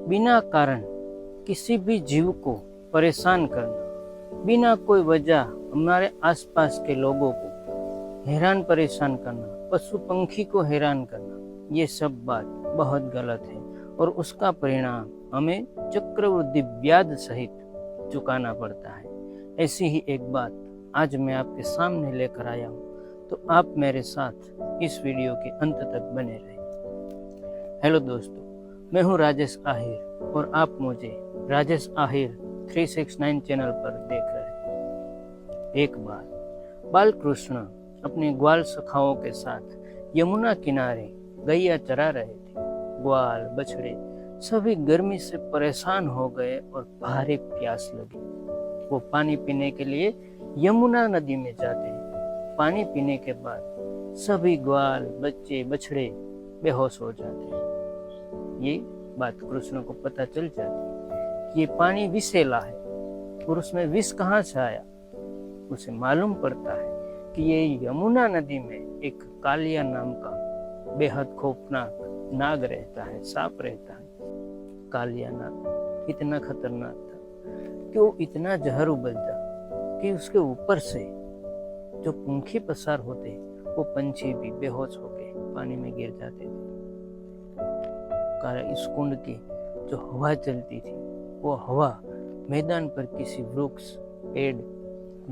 बिना कारण किसी भी जीव को परेशान करना, बिना कोई वजह हमारे आसपास के लोगों को हैरान परेशान करना, पशु पंखी को हैरान करना, ये सब बात बहुत गलत है और उसका परिणाम हमें चक्रवृद्धि ब्याज सहित चुकाना पड़ता है। ऐसी ही एक बात आज मैं आपके सामने लेकर आया हूँ, तो आप मेरे साथ इस वीडियो के अंत तक बने रहें। हेलो दोस्तों, मैं हूँ राजेश आहिर और आप मुझे राजेश आहिर 369 चैनल पर देख रहे हैं। एक बार बाल कृष्ण अपने ग्वाल सखाओं के साथ यमुना किनारे गैया चरा रहे थे। ग्वाल बछड़े सभी गर्मी से परेशान हो गए और भारी प्यास लगी। वो पानी पीने के लिए यमुना नदी में जाते हैं। पानी पीने के बाद सभी ग्वाल बच्चे बछड़े बेहोश हो जाते हैं। ये बात कृष्ण को पता चल जाती है कि ये पानी विषैला है और उसमें विष कहाँ से आया। उसे मालूम पड़ता है कि ये यमुना नदी में एक कालिया नाम का बेहद खौफनाक नाग रहता है, सांप रहता है। कालिया नाग इतना खतरनाक था कि वो इतना जहर उगलता कि उसके ऊपर से जो पंखी पसार होते वो पंछी भी बेहोश हो गए, पानी में गिर जाते थे। इस कुंड की जो हवा चलती थी वो हवा मैदान पर किसी वृक्ष, पेड़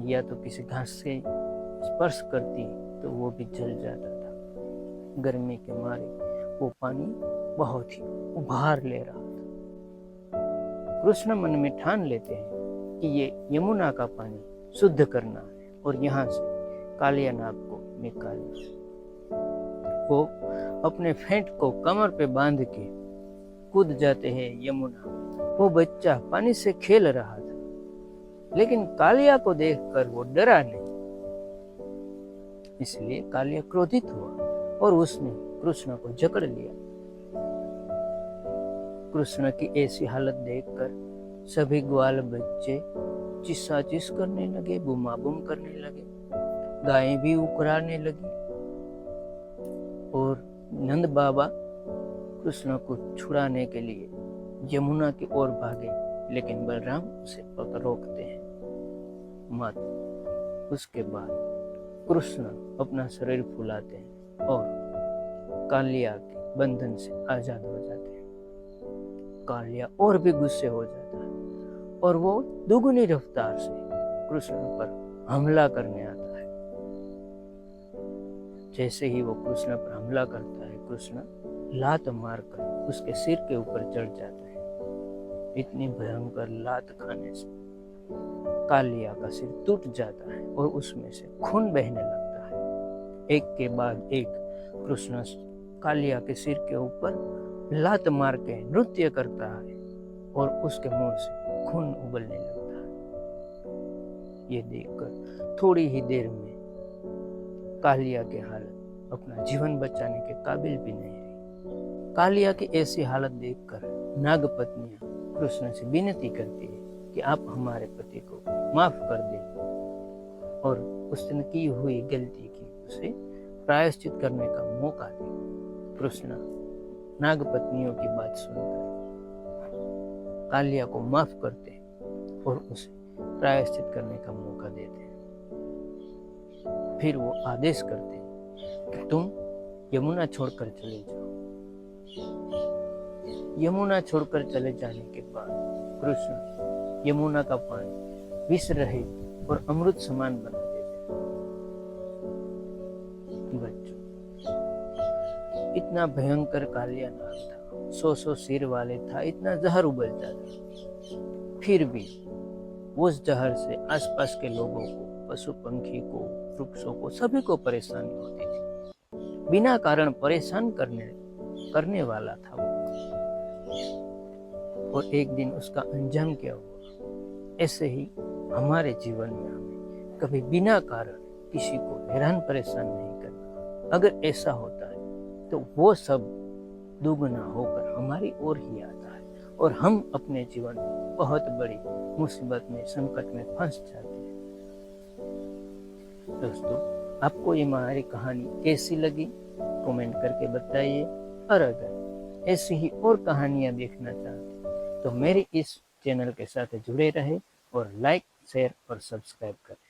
या तो किसी घास से स्पर्श करती तो वो भी जल जाता था। गर्मी के मारे वो पानी बहुत ही उभार ले रहा था। कृष्ण मन में ठान लेते हैं कि ये यमुना का पानी शुद्ध करना है और यहाँ से कालिया नाग को निकालना। वो अपने फेंट को कमर पे बांध के कूद जाते हैं यमुना। वो बच्चा पानी से खेल रहा था, लेकिन कालिया को देखकर वो डरा नहीं। इसलिए कालिया क्रोधित हुआ और उसने कृष्ण को जकड़ लिया। कृष्ण की ऐसी हालत देखकर सभी ग्वाल बच्चे चिस्साचिस करने लगे, बुमाबुम करने लगे, गायें भी उकराने लगी और नंद बाबा कृष्ण को छुड़ाने के लिए यमुना की ओर भागे, लेकिन बलराम उसे रोकते हैं मत। उसके बाद कृष्ण अपना शरीर फुलाते हैं और कालिया के बंधन से आजाद हो जाते हैं। कालिया और भी गुस्से हो जाता है और वो दुगनी रफ्तार से कृष्ण पर हमला करने आता है। जैसे ही वो कृष्ण पर हमला करता है, कृष्ण लात मारकर उसके सिर के ऊपर चढ़ जाता है। इतनी भयंकर लात खाने से कालिया का सिर टूट जाता है और उसमें से खून बहने लगता है। एक के बाद एक कृष्ण कालिया के सिर के ऊपर लात मार के नृत्य करता है और उसके मुंह से खून उबलने लगता है। ये देखकर थोड़ी ही देर में कालिया की हालत अपना जीवन बचाने के काबिल भी नहीं रही। कालिया की ऐसी हालत देखकर नाग पत्नियां कृष्ण से विनती करती है कि आप हमारे पति को माफ कर दें और उसने की हुई गलती की उसे प्रायश्चित करने का मौका दे। कृष्ण नाग पत्नियों की बात सुनकर कालिया को माफ करते और उसे प्रायश्चित करने का मौका देते हैं। फिर वो आदेश करते हैं कि तुम यमुना छोड़कर चले जाओ। यमुना छोड़कर चले जाने के बाद कृष्ण यमुना का पानी विष रहित और अमृत समान बना देते हैं। बच्चों, इतना भयंकर कालिया नाग था, 100 सिर वाले था, इतना जहर उबलता था, फिर भी उस जहर से आसपास के लोगों को, पशु पंखी को, वृक्षों को, सभी को परेशानी होती थी। बिना कारण परेशान करने वाला था वो। और एक दिन उसका अंजाम क्या हुआ। ऐसे ही हमारे जीवन में हमें कभी बिना कारण किसी को हैरान परेशान नहीं करना। अगर ऐसा होता है तो वो सब दुगना होकर हमारी ओर ही आता है और हम अपने जीवन में बहुत बड़ी मुसीबत में, संकट में फंस जाते हैं। दोस्तों, आपको ये हमारी कहानी कैसी लगी कमेंट करके बताइए, और अगर ऐसी ही और कहानियां देखना चाहते तो मेरी इस चैनल के साथ जुड़े रहे और लाइक शेयर और सब्सक्राइब करें।